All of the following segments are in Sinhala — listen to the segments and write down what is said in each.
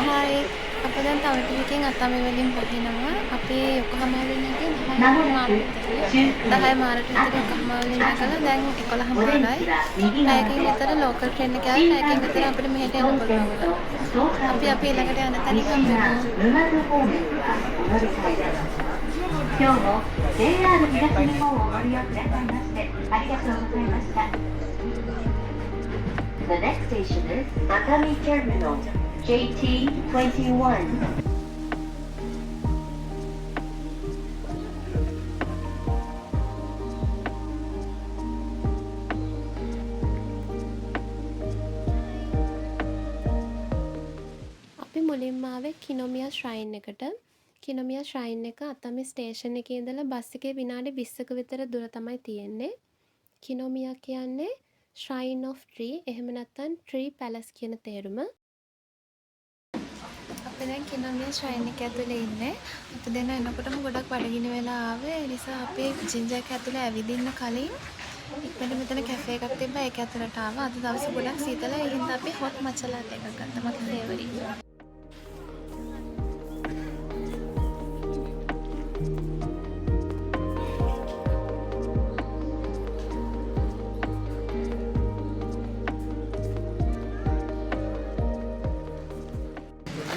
හායි අප දැන් තව ටිකකින් අතම වලින් බහිනවා. අපේ යොකහමාලින් නැගී 10 මාරට විතර 10 මාරට විතර යොකහමාලින් නැගලා දැන් 11 මාරයි. පැයකින් විතර ලෝකල් ට්‍රේන් එක යයි පැයකින් විතර අපිට මෙහෙට එන්න පුළුවන් වුණා. අපි ඊළඟට යන තැනින් හම්බෙමු. 今日も JR 東日本をご利用くださいましてありがとうございました。The next station is Atami Terminal, JT21. අපි මුලින්ම ආවේ කිනොමියා ශ්‍රයින් එකට. කිනොමියා ශ්‍රයින් එක අතමි ස්ටේෂන් එකේ ඉඳලා බස් එකේ විනාඩි 20ක විතර දුර තමයි තියෙන්නේ. කිනොමියා කියන්නේ Shrine of Tree එහෙම නැත්නම් Tree Palace කියන තේරුම. අපි දැන් කිනොමියා ශ්‍රයින් එක ඇතුලේ ඉන්නේ. අපි දැන් එනකොටම ගොඩක් බඩගිනි වෙලා ආවේ. ඒ නිසා අපි ජින්ජර් එක ඇතුලේ ඇවිදින්න කලින් ඉක්මනට මෙතන කැෆේ එකක් තිබ්බා. ඒක ඇතුලට ආවා. අද දවසේ ගොඩක් සීතලයි. ඒ හින්දා අපි හොට් මචා ලාටේ එකක් ගත්තා. මගේ ෆේවරිට්.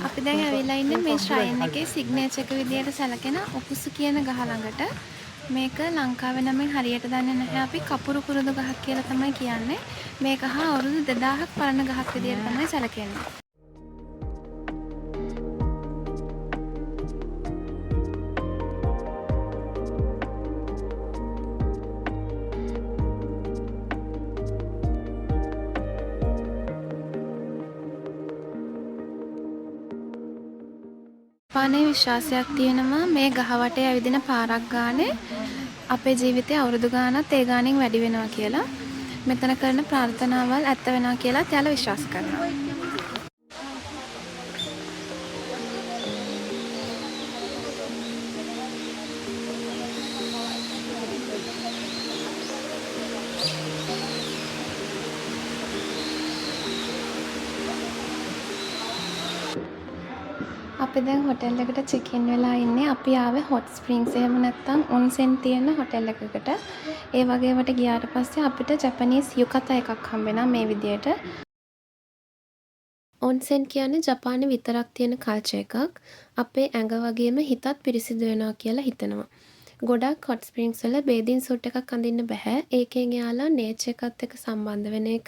අපි දැන් ඇවිල්ලා ඉන්නේ මේ ශ්‍රයින් එකේ සිග්නේචර් එක විදියට සැලකෙන උකුසු කියන ගහ ළඟට. මේක ලංකාවේ නමින් හරියට දන්නේ නැහැ අපි කපුරු කුරුදු ගහක් කියලා තමයි කියන්නේ. මේ ගහ අවුරුදු 2000ක් පරණ ගහක් විදියට තමයි සැලකෙන්නේ. ජපානයේ විශ්වාසයක් තියෙනවා මේ ගහ වටේ ඇවිදින පාරක් ගානේ අපේ ජීවිතේ අවුරුදු ගානක් ඒ ගානින් වැඩි වෙනවා කියලා. මෙතන කරන ප්‍රාර්ථනාවල් ඇත්ත වෙනවා කියලා එයාලා විශ්වාස කරනවා. අපි දැන් හොටෙල් එකට චෙක් ඉන් වෙලා ඉන්නේ. අපි ආවේ හොට් ස්ප්‍රින්ග්ස් එහෙම නැත්නම් ඔන්සෙන් තියෙන හොටෙල් එකකට. ඒ වගේවට ගියාට පස්සේ අපිට ජපනීස් යුකතා එකක් හම්බෙනවා මේ විදියට. ඔන්සෙන් කියන්නේ ජපානයේ විතරක් තියෙන කල්චර් එකක්. අපේ ඇඟ වගේම හිතත් පිරිසිදු වෙනවා කියලා හිතනවා. ගොඩක් හොට් ස්ප්‍රින්ග්ස් වල බේදින් සූට් එකක් අඳින්න බෑ. ඒකෙන් එයාලා නේචර් එකත් එක්ක සම්බන්ධ වෙන එක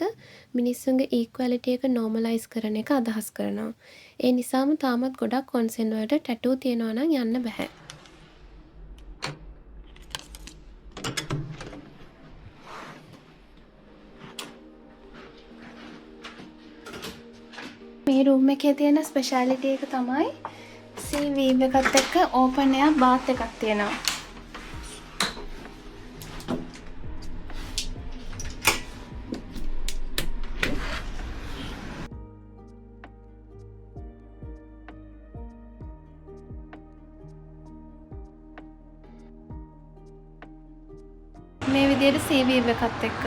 මිනිස්සුන්ගේ ඉක්වැලිටි එක නෝමලයිස් කරන එක අදහස් කරනවා. ඒ නිසාම තාමත් ගොඩක් ඔන්සෙන් වලට ටැටූ තියෙනවා නම් යන්න බෑ. මේ රූම් එකේ තියෙන ස්පෙෂාලිටි එක තමයි සී වීව් එකත් එක්ක ඕපන් එයර් බාත් එකක් තියෙනවා. මේ විදියට සී වීව් එකත් එක්ක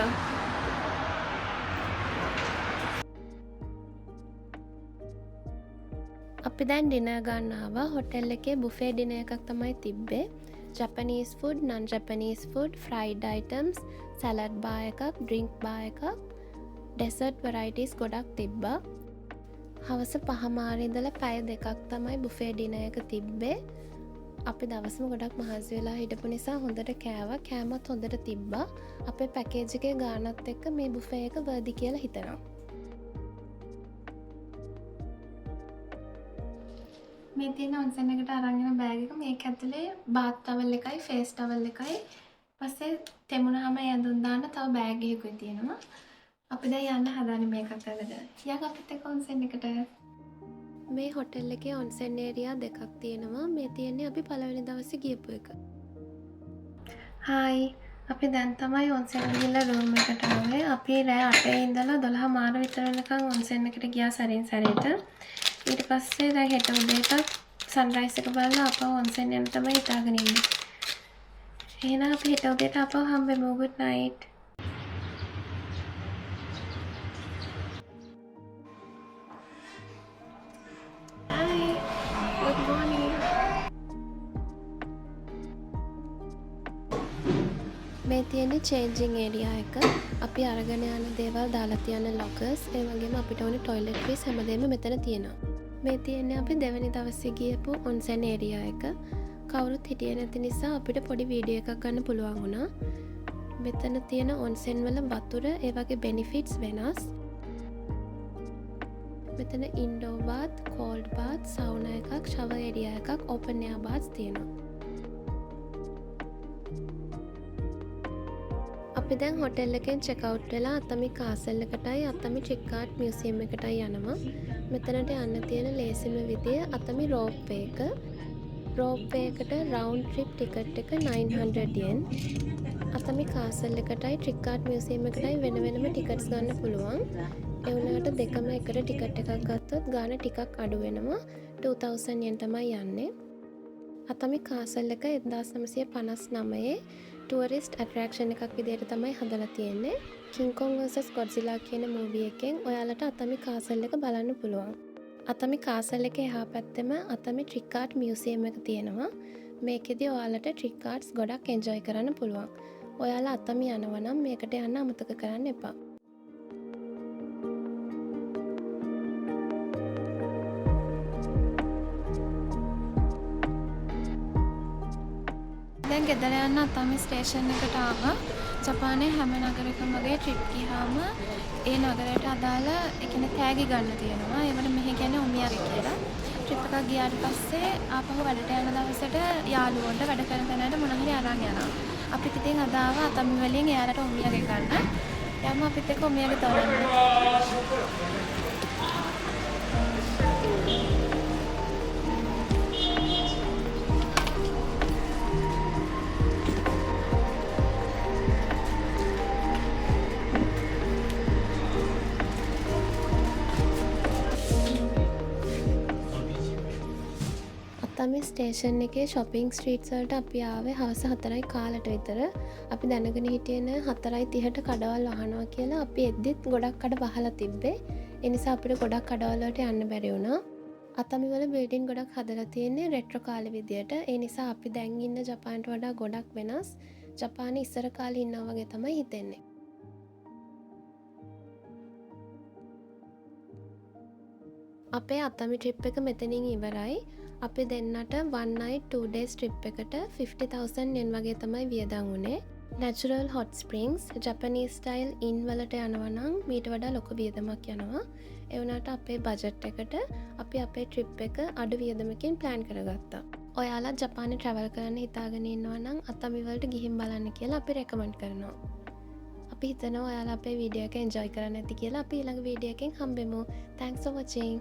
අපි දැන් ඩිනර් ගන්න ආවා. හොටෙල් එකේ බුෆේ ඩිනර් එකක් තමයි තිබ්බේ. ජපනීස් ෆුඩ්, නන් Japanese food, fried items, salad bar එකක්, ඩ්‍රින්ක් බාර් එකක්, ඩෙසර්ට් වෙරයිටිස් ගොඩක් තිබ්බා. හවස 5 මාරේ ඉඳලා පැය දෙකක් තමයි බුෆේ ඩිනර් එක තිබ්බේ. අපි දවසම ගොඩක් මහන්සි වෙලා හිටපු නිසා හොඳට කෑවා. කෑමත් හොඳට තිබ්බා. අපේ පැකේජ් එකේ ගානත් එක්ක මේ බුෆේ එක වර්දි කියලා හිතනවා. මේ තියෙන ඔන්සෙන් එකට අරන් එන බෑග් එක මේක ඇතුලේ බාත් ටවල් එකයි ෆේස් ටවල් එකයි පස්සේ තෙමුනහම ඇඳුම් දාන්න තව බෑග් එකකුයි තියෙනවා. අපි දැන් යන්න හදාන්නේ මේකත් අරගෙන. යක් අපිත් එක්ක ඔන්සෙන් එකට. මේ හොටෙල් එකේ ඔන්සෙන් ඒරියා දෙකක් තියෙනවා. මේ තියෙන්නේ අපි පළවෙනි දවසේ ගියපු එක. හායි අපි දැන් තමයි ඔන්සෙන් ගිහලා රූම් එකට ආවේ. අපි රෑ 8 ඉඳලා 12 මාර විතර වෙනකන් ඔන්සෙන් එකට ගියා සැරින් සැරේට. ඊට පස්සේ දැන් හෙට උදේට සන්රයිස් එක බලලා අපව ඔන්සෙන් යන්න තමයි හිතාගෙන ඉන්නේ. එහෙනම් අපි හෙට උදේට අපව හම්බෙමු. good night. මේ තියෙන්නේ changing area එක. අපි අරගෙන යන දේවල් දාලා තියන lockers, ඒ වගේම අපිට ඕනේ toiletries හැමදේම මෙතන තියෙනවා. මේ තියෙන්නේ අපි දෙවැනි දවසේ ගියපු onsen area එක. කවුරුත් හිටියේ නැති නිසා අපිට පොඩි වීඩියෝ එකක් ගන්න පුළුවන් වුණා. මෙතන තියෙන onsen වල වතුර ඒ වගේ benefits වෙනස්. මෙතන indoor bath, cold bath, sauna එකක්, shower area එකක්, open air baths තියෙනවා. අපි දැන් හොටෙල් එකෙන් චෙක් අවුට් වෙලා අතමි කාසල් එකටයි අතමි ට්‍රික්කාට් මියුසියම් එකටයි යනවා. මෙතනට යන්න තියෙන ලේසිම විදිය අතමි රෝප් වේ එක. රෝප් වේ එකට රවුන්ඩ් ට්‍රිප් ටිකට් එක 900 yen. අතමි කාසල් එකටයි ට්‍රික්කාට් මියුසියම් එකටයි වෙන වෙනම ටිකට්ස් ගන්න පුළුවන්. ඒ වුණාට දෙකම එකට ටිකට් එකක් ගත්තොත් ගාණ ටිකක් අඩු වෙනවා. 2000 yen තමයි යන්නේ. අතමි කාසල් එක 1959 ටුවරිස්ට් ඇට්‍රැක්ෂන් එකක් විදිහට තමයි හදලා තියෙන්නේ. King Kong vs Godzilla කියන මූවි එකෙන් ඔයාලට අතමි කාසල් එක බලන්න පුළුවන්. අතමි කාසල් එකේ එහා පැත්තෙම අතමි ට්‍රික්කාට් මියුසියම් එක තියෙනවා. මේකෙදි ඔයාලට ට්‍රික්කාට්ස් ගොඩක් එන්ජොයි කරන්න පුළුවන්. ඔයාලා අතමි යනවා නම් මේකට යන්න අමතක කරන්න එපා. දැන් ගෙදර යන්න අතමි ස්ටේෂන් එකට ආවා. ජපානයේ හැම නගරයකම වගේ ට්‍රිප් ගියාම ඒ නගරයට අදාළ ඒ කියන්නේ තෑගි ගන්න තියෙනවා. ඒවට මෙහි කියන්නේ උමියාගේ කියලා. ට්‍රිප් එකක් ගියාට පස්සේ ආපහු වැඩට යන දවසට යාළුවන්ට වැඩ කරන තැනට මොන හරි අරන් යනවා. අපිට ඉතින් අද ආවා අතමි වලින් එයාලට උමියාගේ ගන්න. යමු අපිත් එක්ක උමියාගේ තෝරන්න. අතමි ස්ටේෂන් එකේ shopping streets වලට අපි ආවේ හවස 4යි කාලට විතර. අපි දැනගෙන හිටියේ නෑ 4:30ට කඩවල් වහනවා කියලා. අපි එද්දිත් ගොඩක් කඩ වහලා තිබ්බේ. ඒ නිසා අපිට ගොඩක් කඩවල් වලට යන්න බැරි වුණා. අතමි වල බිල්ඩින් ගොඩක් හදලා තියෙන්නේ රෙට්‍රෝ කාලේ විදියට. ඒ නිසා අපි දැන් ඉන්න ජපානට වඩා ගොඩක් වෙනස්. ජපානයේ ඉස්සර කාලේ ඉන්නා වගේ තමයි හිතෙන්නේ. අපේ අතමි ට්‍රිප් එක මෙතනින් ඉවරයි. අපි දෙන්නට 1 night 2 days trip එකට 50,000 yen වගේ තමයි වියදම් වුණේ. Natural hot springs, Japanese style inn වලට යනවා නම් මීට වඩා ලොකු වියදමක් යනවා. ඒ වුණාට අපේ බජට් එකට අපි අපේ trip එක අඩු වියදමකින් plan කරගත්තා. ඔයාලා ජපානයේ travel කරන්න හිතාගෙන ඉන්නවා නම් අතමි වලට ගිහින් බලන්න කියලා අපි recommend කරනවා. අපි හිතනවා ඔයාලා අපේ වීඩියෝ එක enjoy කරන්න ඇති කියලා. අපි ඊළඟ වීඩියෝ එකෙන් හම්බෙමු. Thanks for watching.